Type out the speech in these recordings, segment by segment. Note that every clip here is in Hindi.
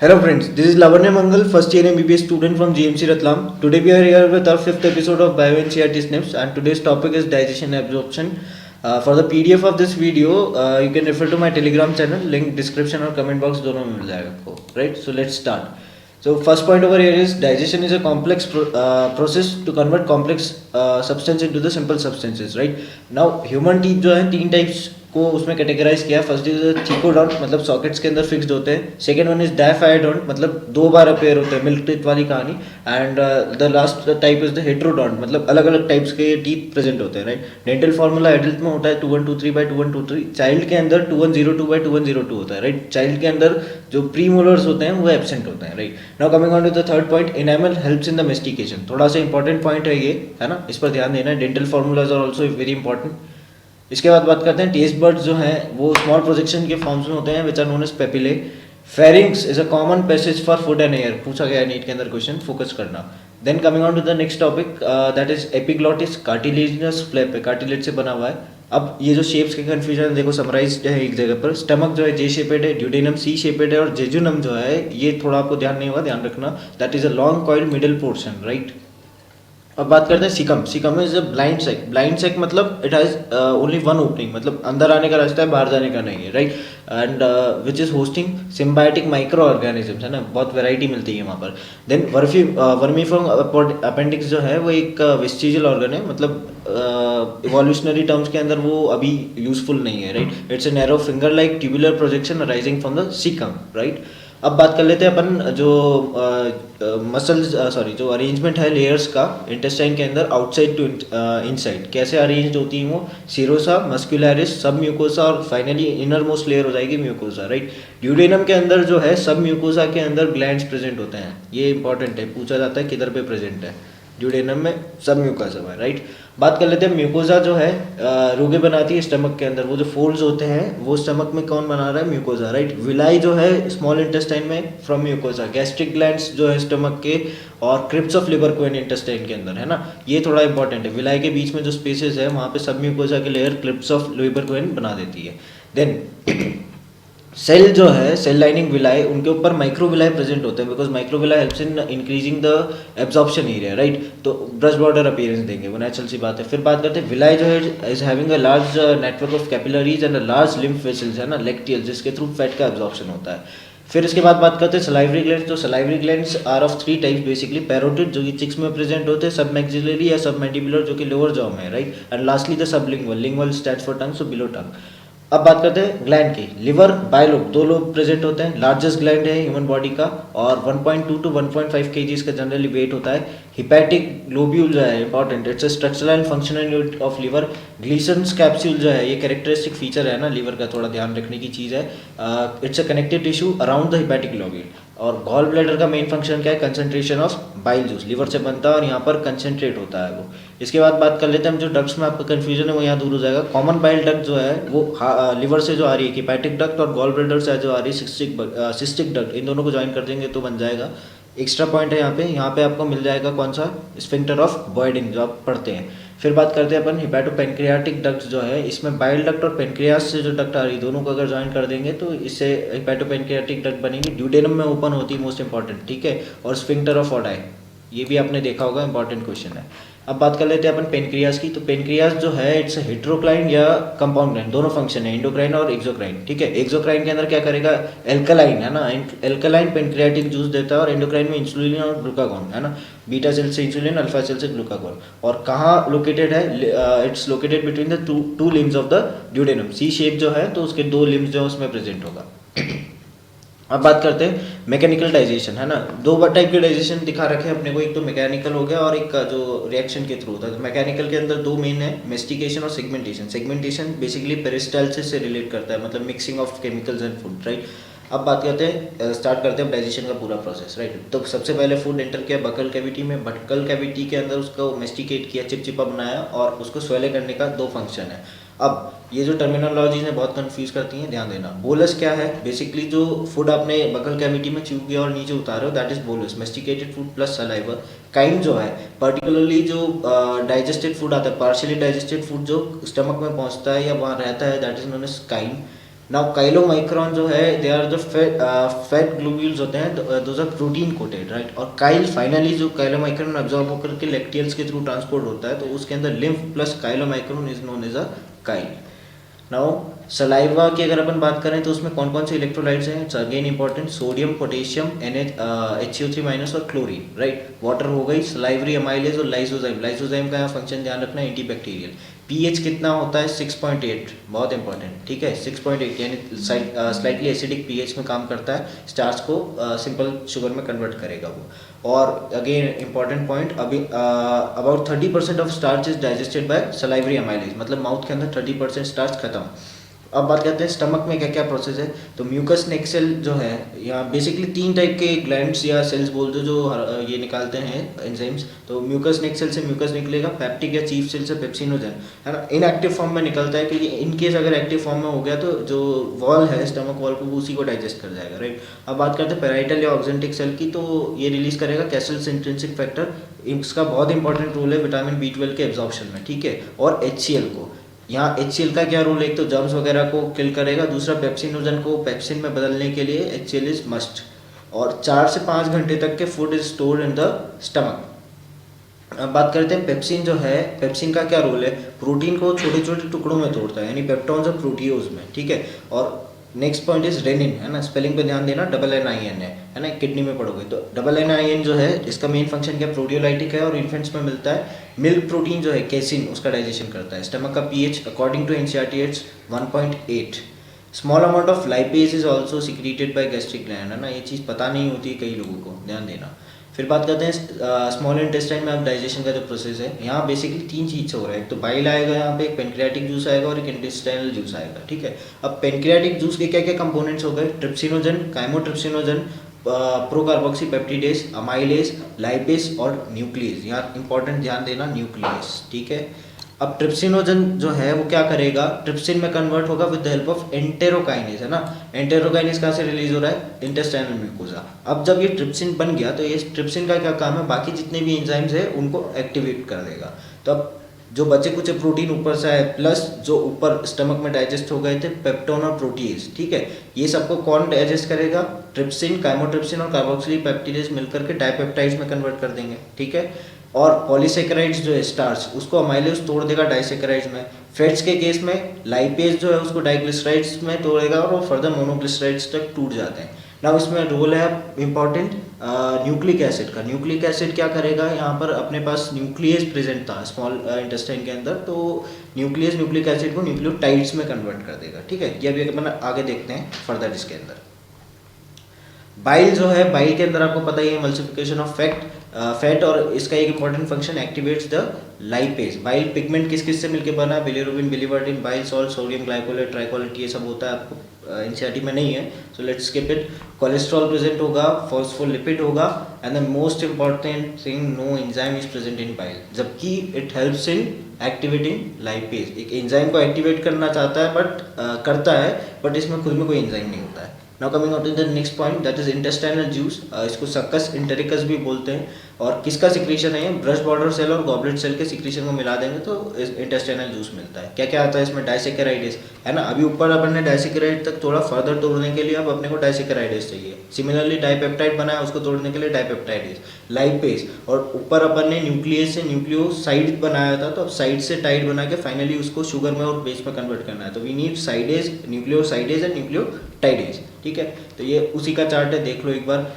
Hello friends, this is Lavanya Mangal, first year MBBS student from GMC Ratlam. Today we are here with our fifth episode of Bio NCERT Snips and today's topic is digestion absorption. For the PDF of this video, you can refer to my Telegram channel, link description और comment box दोनों में मिल जाएगा आपको, right? So let's start. So first point over here is digestion is a complex process to convert complex substance into the simple substances, right? Now human teeth जो है तीन types को उसमें कैटेगराइज किया. फर्स्ट इज थीकोडॉन्ट मतलब सॉकेट्स के अंदर फिक्स्ड होते हैं. सेकंड वन इज डायफाइडोंट मतलब दो बार अपेयर होते हैं, मिल्क टीथ वाली कहानी. And the last type is the heterodont मतलब अलग अलग टाइप्स के टीथ प्रेजेंट होते हैं, राइट. डेंटल फॉर्मूला एडल्ट में होता है 2123/2123. चाइल्ड के अंदर 2102/2102 होता है, राइट. चाइल्ड के अंदर जो प्री मोलर्स होते हैं वो एब्सेंट होते हैं, right. Now coming on to the third point, enamel helps in the mastication. थोड़ा सा इंपॉर्टेंट पॉइंट है ये, है ना, इस पर ध्यान देना है. Dental formulas are also very important. इसके बाद बात करते हैं टेस्ट बर्ड्स जो हैं वो स्मॉल प्रोजेक्शन के फॉर्म्स में होते हैं which are known as papillae. Pharynx is a common passage for food and air, पूछा गया नीट के अंदर क्वेश्चन, फोकस करना. Then coming on to the next topic that is epiglottis. Cartilaginous flap है, कार्टिलेज से बना हुआ है. अब ये जो शेप्स के कन्फ्यूजन देखो समराइज्ड है एक जगह पर. स्टमक जो है जे शेपेड है, ड्यूडेनम सी शेपेड है और जेजुनम जो है ये थोड़ा आपको ध्यान नहीं होगा, ध्यान रखना. That is a long coiled middle portion, right. अब बात करते हैं caecum. Caecum is a blind sac. Blind sac मतलब it has only one opening, मतलब अंदर आने का रास्ता है, बाहर जाने का नहीं है, right. And which is hosting symbiotic micro organisms, है ना, बहुत वैरायटी मिलती है वहाँ पर. देन वर्मीफॉर्म अपेंडिक्स जो है वो एक वेस्टिजियल ऑर्गन है, मतलब इवोल्यूशनरी टर्म्स के अंदर वो अभी यूजफुल नहीं है, right. It's a narrow finger like tubular projection arising from the caecum, right. अब बात कर लेते हैं अपन जो मसल्स जो अरेंजमेंट है लेयर्स का इंटेस्टाइन के अंदर आउटसाइड टू इनसाइड कैसे अरेंज होती हैं वो. सीरोसा, मस्कुलरिस, सब म्यूकोसा और फाइनली इनर मोस्ट लेयर हो जाएगी म्यूकोसा, राइट. ड्यूडेनम के अंदर जो है सब म्यूकोसा के अंदर ग्लैंड्स प्रेजेंट होते हैं. ये इंपॉर्टेंट है, पूछा जाता है किधर पे प्रेजेंट है. ड्यूडेनम में सब म्यूकोसा है, राइट. बात कर लेते हैं म्यूकोसा जो है रोगे बनाती है स्टमक के अंदर. वो जो फोल्ड्स होते हैं वो स्टमक में कौन बना रहा है, म्यूकोसा, राइट. विलाई जो है स्मॉल इंटेस्टाइन में फ्रॉम म्यूकोसा. गैस्ट्रिक ग्लैंड्स जो है स्टमक के और crypts of liver coin intestine के अंदर, है ना. ये थोड़ा इंपॉर्टेंट है. विलाई के बीच में जो स्पेसेस है वहाँ पे सब म्यूकोसा की layer crypts of liver coin बना देती है. देन सेल जो है सेल लाइनिंग विलाई, उनके ऊपर माइक्रोविलाई प्रेजेंट होते हैं because microvilli helps in increasing the absorption area, right. तो ब्रश बॉर्डर अपीयरेंस देंगे, वो नेचुरल सी बात है. फिर बात करते हैं विलाई जो है is having a large network of capillaries and a large lymph vessels, है ना, लेक्टियल, जिसके थ्रू फैट का एब्जॉर्प्शन होता है. फिर इसके बाद बात करते हैं सलाइवरी ग्लैंड्स. तो salivary glands are of three types basically. Parotid जो कि चिक्स में प्रेजेंट होते हैं, सब मैक्सिलरी या सब मैंडिबुलर जो कि लोअर जॉ में है, right. And lastly the sublingual. Lingual stands for tongue, so below tongue. अब बात करते हैं ग्लैंड की. लिवर, बायलोब, दो लोब प्रेजेंट होते हैं. लार्जेस्ट ग्लैंड है ह्यूमन बॉडी का और 1.2 to 1.5 kg इसका जनरली वेट होता है. हिपैटिक लोब्यूल जो है important, it's a structural and functional unit of liver. Glisson's capsule जो है ये कैरेक्टरिस्टिक फीचर है ना लिवर का, थोड़ा ध्यान रखने की चीज़ है. It's a connective tissue around the hepatic lobule. और गॉल ब्लैडर का मेन फंक्शन क्या है, concentration of bile juice. Liver से बनता है और यहाँ पर कंसंट्रेट होता है वो. इसके बाद बात कर लेते हैं हम जो डक्ट्स में आपका कंफ्यूजन है वो यहाँ दूर हो जाएगा. कॉमन बाइल डक्ट जो है वो लिवर से जो आ रही है हिपैटिक डक्ट और गॉल ब्लैडर से जो आ रही है सिस्टिक डक्ट, इन दोनों को ज्वाइन कर देंगे तो बन जाएगा. एक्स्ट्रा पॉइंट है यहाँ पे आपको मिल जाएगा कौन सा, स्फिंक्टर ऑफ बॉयडिंग जो आप पढ़ते हैं. फिर बात करते हैं अपन हिपैटोपेनक्रियाटिक डक्ट जो है, इसमें बाइल डक्ट और पेनक्रियास से जो डक्ट आ रही है दोनों को अगर ज्वाइन कर देंगे तो इससे हिपैटोपेनक्रियाटिक डक्ट बनेगी. ड्यूडेनम में ओपन होती है मोस्ट इंपॉर्टेंट, ठीक है. और स्फिंक्टर ऑफ ओडाई, ये भी आपने देखा होगा, इंपॉर्टेंट क्वेश्चन है. अब बात कर लेते हैं अपन पेनक्रियास की. तो पेनक्रियास जो है इट्स हेट्रोक्राइन या कंपाउंड ग्लैंड, दोनों फंक्शन है, एंडोक्राइन और एक्सोक्राइन, ठीक है. एक्सोक्राइन के अंदर क्या करेगा, एल्कलाइन, है ना, एल्कलाइन पेनक्रियाटिक जूस देता है. और एंडोक्राइन में इंसुलिन और ग्लूकागॉन, है ना, बीटा सेल से इंसुलिन, अल्फा सेल से ग्लूकागॉन. और कहाँ लोकेटेड है, it's located between the two limbs of the duodenum. C shape जो है तो उसके दो लिम्स जो है उसमें प्रेजेंट होगा. अब बात करते हैं मैकेनिकल डाइजेशन, है ना. दो टाइप के डाइजेशन दिखा रखे हैं अपने को, एक तो मैकेनिकल हो गया और एक जो रिएक्शन के थ्रू होता है. तो मैकेनिकल के अंदर दो मेन है, मेस्टिकेशन और सेगमेंटेशन. सेगमेंटेशन बेसिकली पेरिस्टाल्सिस से रिलेट करता है, मतलब mixing of chemicals and food, right. अब बात करते हैं, स्टार्ट करते हैं डाइजेशन का पूरा प्रोसेस, राइट. तो सबसे पहले फूड एंटर किया बकल कैविटी में. बकल कैविटी के अंदर उसको मेस्टिकेट किया, चिपचिपा बनाया और उसको स्वेले करने का दो फंक्शन है. अब ये जो टर्मिनोलॉजीज हैं बहुत कंफ्यूज करती हैं, ध्यान देना. बोलस क्या है, बेसिकली जो फूड आपने बकल कैविटी में च्यू किया और नीचे उतारे हो that is bolus, masticated food plus saliva. काइंड जो है पर्टिकुलरली जो डाइजेस्टेड फूड आता है, पार्शियली डाइजेस्टेड फूड जो स्टमक में पहुंचता है या वहाँ रहता है दैट इज नोन एज काइंड. नाउ काइलोमाइक्रोन जो है they are the fat globules होते हैं, those are protein coated, right. और काइल फाइनली जो काइलोमाइक्रोन एब्जॉर्ब होकर के लैक्टियल्स के थ्रू ट्रांसपोर्ट होता है, तो उसके अंदर lymph plus chylomicron is known as a chyle. Now saliva की अगर अपन बात करें तो उसमें कौन कौन से इलेक्ट्रोलाइट्स हैं, it's again important, sodium, potassium, HCO3 minus और क्लोरीन, राइट। वाटर हो गई, सलाइवरी अमाइलेज और लाइसोजाइम। लाइसोजाइम का फंक्शन ध्यान रखना, एंटीबैक्टीरियल। पीएच कितना होता है, 6.8, बहुत इंपॉर्टेंट, ठीक है, 6.8 यानी स्लाइटली एसिडिक पीएच में काम करता है, स्टार्च को सिंपल शुगर में कन्वर्ट करेगा वो। और अगेन इंपॉर्टेंट पॉइंट, अभी about 30% of starch is digested by salivary amylase, मतलब माउथ के अंदर 30% स्टार्च खत्म। अब बात करते हैं स्टमक में क्या क्या प्रोसेस है। तो म्यूकस नेक सेल जो है, यहाँ बेसिकली 3 टाइप के ग्लैंड्स या सेल्स बोल दो जो ये निकालते हैं एंजाइम्स। तो म्यूकस नेक सेल से म्यूकस निकलेगा, पेप्टिक या चीफ सेल से पेप्सिनोजन, है ना, इनएक्टिव फॉर्म में निकलता है, क्योंकि इनकेस अगर एक्टिव फॉर्म में हो गया तो जो वॉल है स्टमक वॉल को, वो उसी को डाइजेस्ट कर जाएगा, राइट। अब बात करते हैं पेराइटल या ऑक्जेंटिक सेल की, तो ये रिलीज करेगा कैसल्स इंट्रिंसिक फैक्टर, इसका बहुत इंपॉर्टेंट रोल है विटामिन B12 के एब्जॉर्प्शन में, ठीक है। और HCl को, यहाँ HCl का क्या रोल है, एक तो जर्म्स वगैरह को किल करेगा, दूसरा पेप्सिनोजन को पेप्सिन में बदलने के लिए HCl इज मस्ट। और 4 से 5 घंटे तक के food is stored in the stomach. अब बात करते हैं पेप्सिन जो है, पेप्सिन का क्या रोल है, प्रोटीन को छोटे छोटे टुकड़ों में तोड़ता है, यानी पेप्टॉन्स और प्रोटियोज में, ठीक है। और नेक्स्ट पॉइंट इज रेनिन, है ना, स्पेलिंग पे ध्यान देना, NNIN है ना, किडनी में पढ़ोगे तो। NNIN जो है इसका मेन फंक्शन क्या, प्रोटियोलाइटिक है, और इन्फेंट्स में मिलता है। मिल्क प्रोटीन जो है कैसिन, उसका डाइजेशन करता है। स्टमक का pH according to NCERT it's 1.8। Small amount of lipase is also secreted by gastric gland, है ना, ये चीज़ पता नहीं होती कई लोगों को, ध्यान देना। फिर बात करते हैं स्मॉल इंटेस्टाइन में अब डाइजेशन का जो प्रोसेस है, यहाँ बेसिकली 3 चीज़ से हो रहा है, एक तो बाइल आएगा, यहाँ पे एक पेनक्रियाटिक जूस आएगा और एक इंटेस्टाइनल जूस आएगा, ठीक है। अब पेनक्रियाटिक जूस के क्या क्या कंपोनेंट्स हो गए, trypsinogen, chymotrypsinogen, procarboxypeptidase, amylase, lipase और न्यूक्लियस। यहाँ इंपॉर्टेंट ध्यान देना, न्यूक्लियस, ठीक है। अब ट्रिप्सिनोजन जो है वो क्या करेगा, ट्रिप्सिन में कन्वर्ट होगा with the help of enterokinase, है ना। एंटेरोकाइनेज कहाँ से रिलीज हो रहा है, इंटेस्टाइनल म्यूकोजा। अब जब ये ट्रिप्सिन बन गया तो ये ट्रिप्सिन का क्या काम है, बाकी जितने भी एंजाइम्स है उनको एक्टिवेट कर देगा। तो अब जो बचे कुछ प्रोटीन ऊपर से आए, प्लस जो ऊपर स्टमक में डाइजेस्ट हो गए थे पेप्टोन और प्रोटीज, ठीक है, ये सबको कौन डाइजेस्ट करेगा, ट्रिप्सिन, काइमोट्रिप्सिन और कार्बोक्सिलिक पेप्टिडेज मिलकर के डाइपेप्टाइड्स में कन्वर्ट कर देंगे, ठीक है। और पॉलीसेकेराइड्स जो है स्टार्च, उसको अमाइलेज तोड़ देगा डाइसेकेराइड्स में। फैट्स के केस में लाइपेज जो है उसको डाइग्लिसराइड्स में तोड़ेगा और फर्दर मोनोग्लिसराइड्स तक टूट जाते हैं। ना इसमें रोल है इंपॉर्टेंट न्यूक्लिक एसिड का। न्यूक्लिक एसिड क्या करेगा, यहाँ पर अपने पास न्यूक्लियस प्रेजेंट था स्मॉल इंटेस्टाइन के अंदर, तो न्यूक्लियस न्यूक्लिक एसिड को न्यूक्लियोटाइड्स में कन्वर्ट कर देगा, ठीक है। ये अभी अपन आगे देखते हैं फर्दर इसके अंदर। बाइल जो है, बाइल के अंदर आपको पता ही है एमल्सिफिकेशन ऑफ फैट, और इसका एक important function activates the lipase. Bile pigment किस किस से मिलकर बना है, bilirubin, biliverdin, bile salt, sodium glycolate, tricholate, ये सब होता है, आपको NCERT में नहीं है, so let's skip it. Cholesterol present होगा, फॉस्फोलिपिड होगा, and the most important thing, no enzyme is present in bile, जबकि it helps in activating lipase. एक एंजाइम को एक्टिवेट करना चाहता है बट करता है, बट इसमें खुद में कोई एंजाइम नहीं होता है। Now coming on to the next point, that is intestinal juice, इसको सक्कस इंटेरिकस भी बोलते हैं। और किसका सिक्रीशन है, ब्रश बॉर्डर सेल और गॉबलेट सेल के सिक्रीशन को मिला देंगे तो इंटेस्टाइनल जूस मिलता है। क्या क्या आता है इसमें, डाइसेकेराइडेज, है ना, अभी ऊपर अपन ने डाइसेकेराइड तक थोड़ा फर्दर तोड़ने के लिए अब अपने को डाइसेकेराइडेज चाहिए। सिमिलरली डाइपेप्टाइड बनाया, उसको तोड़ने के लिए डाइपेप्टाइडेज, लाइपेज, और ऊपर अपन ने न्यूक्लियस से न्यूक्लियोसाइड बनाया था, तो अब साइड से टाइड बना के फाइनली उसको शुगर में और बेस में कन्वर्ट करना है, तो we need sidase, nucleosidase and nucleotidase, ठीक है। तो ये उसी का चार्ट है, देख लो एक बार।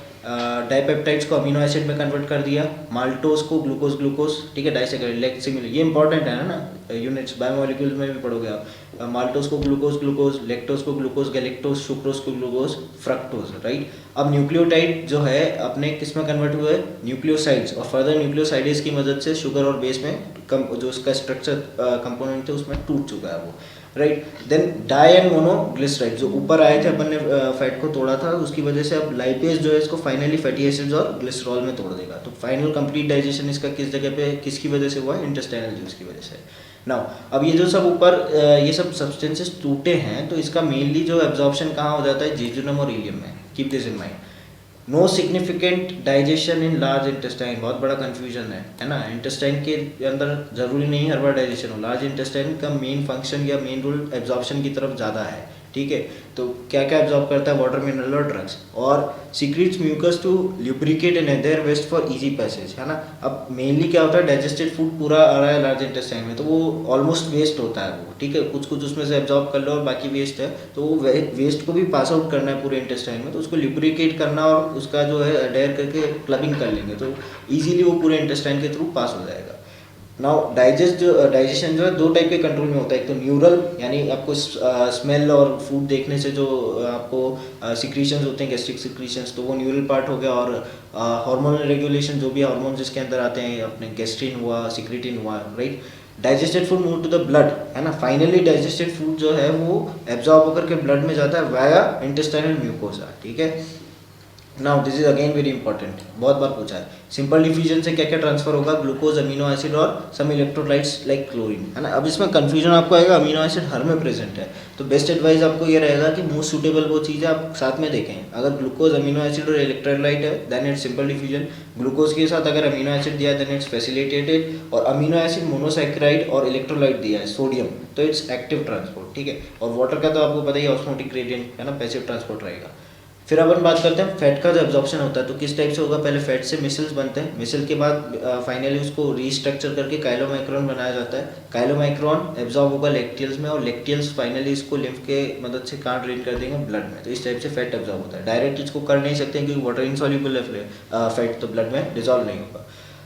डाइपेप्टाइड्स को अमीनो एसिड में कन्वर्ट कर दिया, माल्टोज को ग्लूकोज, ठीक है, डाइसेकेराइड सिमिलर, ये इंपॉर्टेंट है ना, यूनिट्स बायोमोलिक्यूल्स में भी पढ़ोगे आप। माल्टोज को ग्लूकोज, लेक्टोज को ग्लूकोज, गैलेक्टोज, सुक्रोज को ग्लूकोज, फ्रक्टोज, राइट। अब न्यूक्लियोटाइड जो है अपने किस में कन्वर्ट हुए, न्यूक्लियोसाइड्स, और फर्दर न्यूक्लियोसाइडेज की मदद से शुगर और बेस में जो उसका स्ट्रक्चर कंपोनेंट थे उसमें टूट चुका है वो, right. Then di and monoglyceride जो ऊपर आए थे, अपन ने फैट को तोड़ा था, उसकी वजह से अब लाइपेज जो है इसको फाइनली फैटी एसिड्स और ग्लिसरॉल में तोड़ देगा। तो फाइनल कंप्लीट डाइजेशन इसका किस जगह पे, किसकी वजह से हुआ है, इंटेस्टाइनल जूस की वजह से। नाउ अब ये जो सब ऊपर ये सब सब्सटेंसेस टूटे हैं, तो इसका मेनली जो एब्जॉर्प्शन कहाँ हो जाता है, जेजुनम और इलियम में, keep this in mind. No significant digestion in large intestine, बहुत बड़ा कंफ्यूजन है ना। इंटेस्टाइन के अंदर जरूरी नहीं हर बार डाइजेशन हो, लार्ज इंटेस्टाइन का मेन फंक्शन या मेन रोल एब्जॉर्प्शन की तरफ ज़्यादा है, ठीक है। तो क्या क्या एब्जॉर्ब करता है, वाटर, मिनरल और ड्रग्स, और secretes mucus to lubricate and other waste for easy passage, है ना। अब मेनली क्या होता है, डाइजेस्टेड फूड पूरा आ रहा है लार्ज इंटेस्टाइन में, तो वो ऑलमोस्ट वेस्ट होता है वो, ठीक है। कुछ कुछ उसमें से एब्जॉर्ब कर लो और बाकी वेस्ट है, तो वो वेस्ट को भी पास आउट करना है पूरे इंटेस्टाइन में, तो उसको ल्यूब्रिकेट करना और उसका जो है अडेयर करके क्लबिंग कर लेंगे, तो ईजिली वो पूरे इंटेस्टाइन के थ्रू पास हो जाएगा। नाउ डाइजेशन जो है दो टाइप के कंट्रोल में होता है, एक तो न्यूरल, यानी आपको स्मेल और फूड देखने से जो आपको सिक्रीशंस होते हैं, गैस्ट्रिक सिक्रीशंस, तो वो न्यूरल पार्ट हो गया। और हार्मोनल रेगुलेशन, जो भी हार्मोन जिसके अंदर आते हैं, अपने गेस्ट्रिन हुआ, सिक्रेटिन हुआ, right. Digested food move to the blood, है ना। फाइनली डाइजेस्टेड फूड जो है वो एब्जॉर्ब होकर के ब्लड में जाता है वाया इंटेस्टाइनल म्यूकोसा, ठीक है। Now this is again very important, बहुत बार पूछा है। सिंपल डिफ्यूजन से क्या क्या ट्रांसफर होगा, ग्लूकोज, अमीनो एसिड और सम इलेक्ट्रोलाइट्स लाइक क्लोरीन, है ना। अब इसमें कंफ्यूजन आपको आएगा, अमीनो एसिड हर में प्रेजेंट है, तो बेस्ट एडवाइस आपको ये रहेगा कि मोस्ट सूटेबल वो चीज़ आप साथ में देखें। अगर ग्लूकोज, अमीनो एसिड और इलेक्ट्रोलाइट है then it's simple diffusion. Glucose के साथ अगर अमीनो एसिड दिया है देन इट्स फैसिलिटेटेड, और अमीनो एसिड मोनोसैकेराइड और इलेक्ट्रोलाइट दिया है सोडियम, तो इट्स एक्टिव ट्रांसपोर्ट, ठीक है। और वाटर का तो आपको पता ही, ऑस्मोटिक ग्रेडियंट, है ना, पैसिव ट्रांसपोर्ट रहेगा। फिर अपन बात करते हैं फैट का जो एब्जॉर्प्शन होता है, तो किस टाइप से होगा। पहले फैट से मिसल्स बनते हैं, मिसल के बाद फाइनली उसको रीस्ट्रक्चर करके काइलोमाइक्रोन बनाया जाता है। काइलोमाइक्रोन एब्जॉर्ब होगा लेक्टियल्स में, और लेक्टियल्स फाइनली इसको लिम्फ के मदद से कहाँ ड्रेन कर देंगे, ब्लड में। तो इस टाइप से फैट एब्जॉर्ब होता है। डायरेक्ट इसको कर नहीं सकते क्योंकि वाटर इनसॉल्युबल है फैट, तो ब्लड में डिजॉल्व नहीं होगा।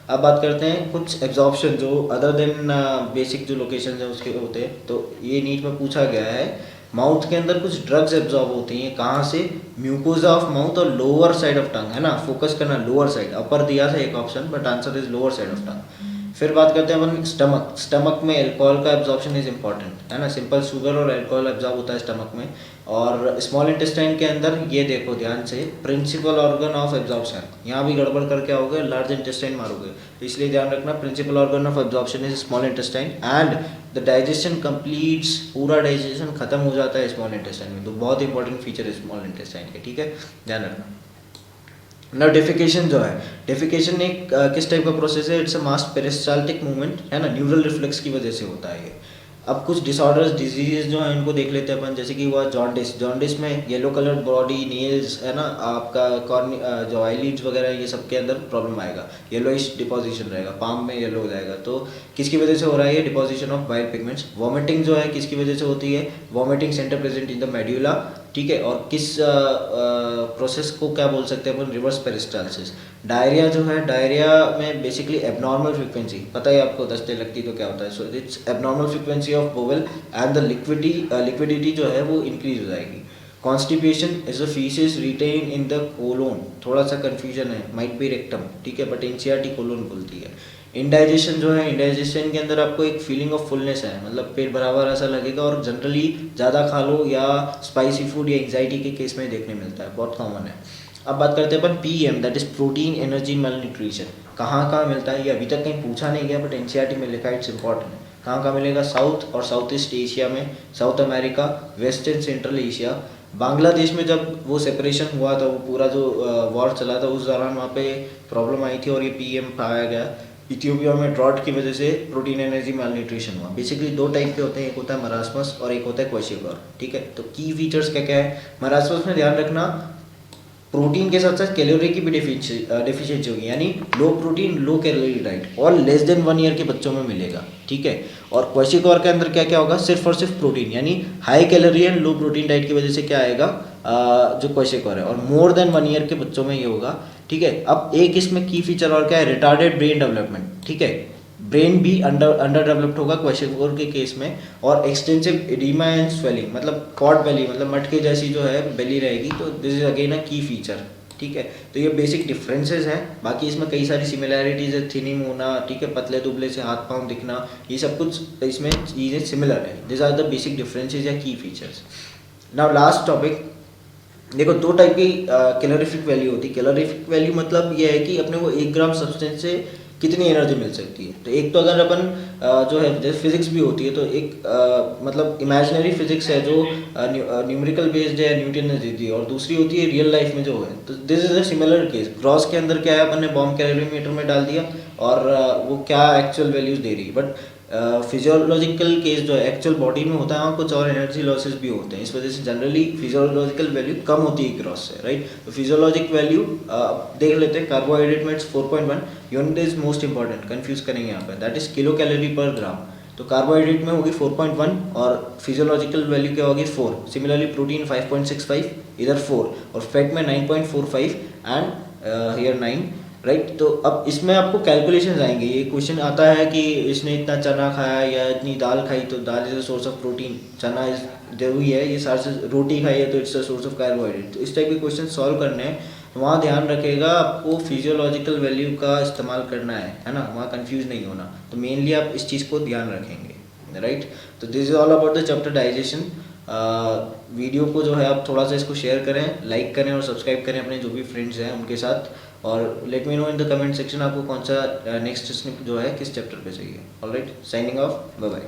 अब बात करते हैं कुछ एब्जॉर्प्शन जो अदर देन बेसिक जो लोकेशन है उसके होते हैं, तो ये नीट में पूछा गया है। माउथ के अंदर कुछ ड्रग्स एब्जॉर्ब होती हैं, कहाँ से, म्यूकोजा ऑफ माउथ और लोअर साइड ऑफ टंग, है ना। फोकस करना लोअर साइड, अपर दिया था एक option, but answer is lower side of tongue. फिर बात करते हैं अपन स्टमक। स्टमक में अल्कोहल का एब्जॉर्प्शन इज इंपॉर्टेंट, है ना। सिंपल शुगर और अल्कोहल एब्जॉर्ब होता है स्टमक में। और स्मॉल इंटेस्टाइन के अंदर ये देखो ध्यान से, प्रिंसिपल ऑर्गन ऑफ एब्जॉर्प्शन, यहाँ भी गड़बड़ करके आओगे लार्ज इंटेस्टाइन मारोगे, तो इसलिए ध्यान रखना, principal organ of absorption is small intestine, and the digestion completes, पूरा डाइजेशन खत्म हो जाता है स्मॉल इंटेस्टाइन में। तो बहुत इंपॉर्टेंट फीचर है स्मॉल इंटेस्टाइन के, ठीक है, ध्यान रखना। ना डेफिकेशन जो है, डेफिकेशन एक किस टाइप का प्रोसेस है, it's a mass peristaltic movement, है ना, न्यूरल रिफ्लेक्स की वजह से होता है ये। अब कुछ डिसऑर्डर्स, डिजीजेस जो हैं इनको देख लेते हैं अपन, जैसे कि हुआ जॉन्डिस। जॉन्डिस में येलो कलर बॉडी, नेल्स, है ना, आपका कॉर्नी जो आईलिड्स वगैरह, ये सब के अंदर प्रॉब्लम आएगा, येलोइश डिपोजिशन रहेगा, पाम में येलो हो जाएगा। तो किसकी वजह से हो रहा है ये, deposition of bile pigments. Vomiting जो है किसकी वजह से होती है, vomiting centre present in the medulla, ठीक है। और किस प्रोसेस को क्या बोल सकते हैं अपन, रिवर्स पेरिस्टाल्सिस। डायरिया जो है, डायरिया में बेसिकली एबनॉर्मल फ्रीक्वेंसी, पता है आपको, दस्ते लगती तो क्या होता है, so it's abnormal frequency of bowel and the liquidity जो है वो इंक्रीज हो जाएगी। Constipation is a faeces retain in the colon, थोड़ा सा कंफ्यूजन है, माइट बी रेक्टम, ठीक है, बट एनसीईआरटी कोलोन बोलती है। इंडाइजेशन जो है, इंडाइजेशन के अंदर आपको एक फीलिंग ऑफ फुलनेस है, मतलब पेट भरा हुआ ऐसा लगेगा, और जनरली ज़्यादा खा लो या स्पाइसी फूड या एंग्जाइटी के केस में देखने मिलता है, बहुत कॉमन है। अब बात करते हैं अपन PM, that is protein energy malnutrition. कहाँ कहाँ मिलता है ये अभी तक कहीं पूछा नहीं गया, बट एनसीईआरटी में लिखा है, इट्स इंपॉर्टेंट है। कहाँ कहाँ मिलेगा, साउथ और साउथ ईस्ट एशिया में, south America, west and central Asia. Bangladesh में जब वो सेपरेशन हुआ था, वो पूरा जो वॉर चला था, उस दौरान वहाँ पे प्रॉब्लम आई थी और ये पीएम पाया गया। इथियोपिया में ड्रॉट की वजह से प्रोटीन एनर्जी माल न्यूट्रिशन हुआ। बेसिकली दो टाइप के होते हैं, एक होता है मरासमस और एक होता है क्वेशियोकर, ठीक है। तो की फीचर्स क्या क्या है, मरासमस में ध्यान रखना, प्रोटीन के साथ साथ कैलोरी की भी डेफिशिएंसी होगी, यानी लो प्रोटीन लो कैलोरी डाइट, और लेस देन 1 ईयर के बच्चों में मिलेगा, ठीक है। और क्वेशियोकर के अंदर क्या क्या होगा, सिर्फ और सिर्फ प्रोटीन, यानी high calorie and low protein diet की वजह से क्या आएगा, जो क्वेशियोकर है, और मोर देन 1 ईयर के बच्चों में ये होगा, ठीक है। अब एक इसमें की फीचर और क्या है, रिटार्डेड ब्रेन डेवलपमेंट, ठीक है, ब्रेन भी अंडर डेवलप्ड होगा क्वेशियोकर के केस में, और एक्सटेंसिव एडिमा एंड स्वेलिंग, मतलब पॉट बेली, मतलब मटके जैसी जो है बेली रहेगी। तो दिस इज अगेन अ की फीचर, ठीक है। तो ये बेसिक डिफरेंसेस हैं, बाकी इसमें कई सारी सिमिलैरिटीज है, थिनिंग होना, ठीक है, पतले दुबले से हाथ पाँव दिखना, ये सब कुछ इसमें चीज़ें सिमिलर है। This are the basic differences या key features. Now last topic, देखो दो टाइप की कैलोरीफिक वैल्यू होती है। कैलोरीफिक वैल्यू मतलब ये है कि अपने को 1 ग्राम सब्सटेंस से कितनी एनर्जी मिल सकती है। तो एक तो अगर अपन जो है जैसे फिजिक्स भी होती है, तो एक मतलब इमेजिनरी फिजिक्स है जो न्यूमेरिकल बेस्ड है, न्यूटन ने दी थी, और दूसरी होती है रियल लाइफ में जो है। तो this is a similar case. Gross के अंदर क्या है, अपन ने बॉम्ब कैलोरीमीटर में डाल दिया और वो क्या एक्चुअल वैल्यूज दे रही है, बट फिजियोलॉजिकल केस जो है एक्चुअल बॉडी में होता है वहाँ कुछ और एनर्जी लॉसेस भी होते हैं, इस वजह से जनरली फिजियोलॉजिकल वैल्यू कम होती है क्रॉस से, राइट। तो फिजियोलॉजिक वैल्यू देख लेते हैं। कार्बोहाइड्रेट में 4.1, unit is most important, confuse करेंगे यहाँ पे, दैट इज किलो कैलोरी पर ग्राम। तो कार्बोहाइड्रेट में होगी 4.1 और फिजियोलॉजिकल वैल्यू क्या होगी 4। सिमिलरली प्रोटीन 5.65, इधर 4, और फैट में 9.45 एंड हियर 9, राइट। तो अब इसमें आपको कैलकुलेशंस आएंगे। ये क्वेश्चन आता है कि इसने इतना चना खाया या इतनी दाल खाई तो dal is a source of protein, चना इज जरूरी है, ये सारे रोटी खाई है तो it's a source of carbohydrate. तो इस टाइप के क्वेश्चन सॉल्व करने हैं तो वहाँ ध्यान रखेगा आपको फिजियोलॉजिकल वैल्यू का इस्तेमाल करना है ना, वहाँ कंफ्यूज नहीं होना। तो मेनली आप इस चीज़ को ध्यान रखेंगे, राइट। तो this is all about the chapter digestion. Video को जो है आप थोड़ा सा इसको शेयर करें, लाइक करें और सब्सक्राइब करें अपने जो भी फ्रेंड्स हैं उनके साथ, और let me know in the comment section आपको कौन सा नेक्स्ट स्निप जो है किस चैप्टर पे चाहिए। Alright, signing off, bye bye.